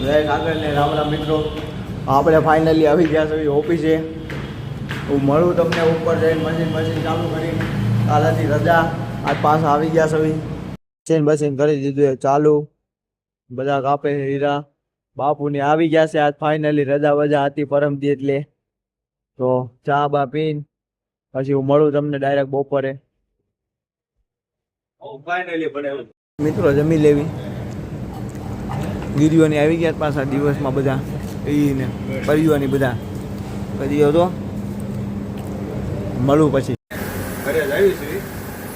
આગળ ને રામ રામ મિત્રો, આપણે ફાઇનલી આવી ગયા છે ઓફિસે. હું મળું તમને ઉપર જઈને મશીન ચાલુ કરી. કાલથી રજા, આજ પાછા આવી ગયા છે. મશીન કરી દીધું ચાલુ. બધા કાપે હીરા. બાપુની આવી ગયા છે આજ ફાઇનલી રજા વજા હતી પરમદી એટલે. તો ચા બા પીને પછી હું મળું તમને ડાયરેક્ટ બપોરે. મિત્રો જમી લેવી. ગીરીઓની આવી ગયા પાછા દિવસમાં બધા એને પરિવારની બધા કરી તો મળું પછી ઘરે આવી છે.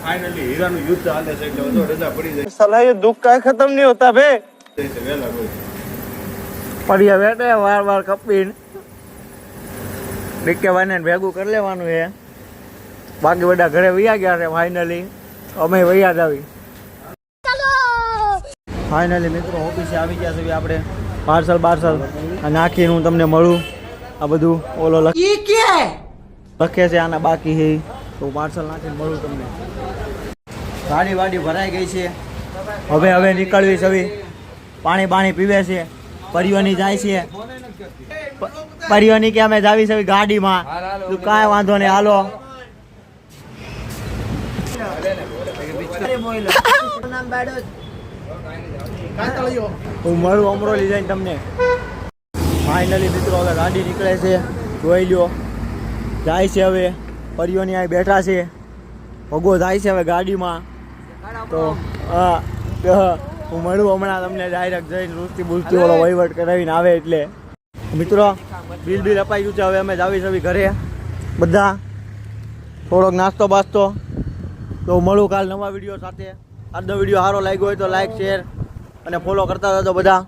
ફાઇનલી હીરાનું યુદ્ધ ચાલે છે એટલે વધુ રજા પડી જાય. સલાહ ये दुख का खत्म नहीं होता बे. પડિયા બેઠે વાર કપીને ડીકેવાને ભેગું કરી લેવાનું છે. બાકી બધા ઘરે વૈયા ગયા છે ફાઇનલી. અમે વૈયા જ આવી. ફાઇનલી મિત્રો ઓફિસે આવી ગયા છે આપણે. પાર્સલ નાખીને હું તમને મળું. આ બધું ઓલો લખે છે આના બાકી છે તો પાર્સલ નાખીને મળું તમને. ગાડી વાડી ભરાઈ ગઈ છે. હવે નીકળવી છે. પાણી પીવે છે. પરિવાની જાય છે. પરિવાની કે અમે જાવી છે ગાડીમાં. તું કાંઈ વાંધો નહીં હાલો. હું મળું અમરોલી જઈને તમને. ફાઇનલી મિત્રો હવે ગાડી નીકળે છે. જોઈ લ્યો જાય છે. હવે પરિયોની અહીં બેઠા છે. ભગો જાય છે હવે ગાડીમાં. તો હું મળું હમણાં તમને ડાયરેક્ટ જઈને રૂસ્તી બુસ્તી ઓલો વહીવટ કરાવીને આવે એટલે. મિત્રો બિલ અપાઈ ગયું છે. હવે અમે જાવી છે ઘરે બધા. થોડોક નાસ્તો બાસ્તો. તો મળું કાલ નવા વિડીયો સાથે. આજનો વિડીયો સારો લાગ્યો હોય તો લાઈક શેર અને ફોલો કરતા રહેજો બધા.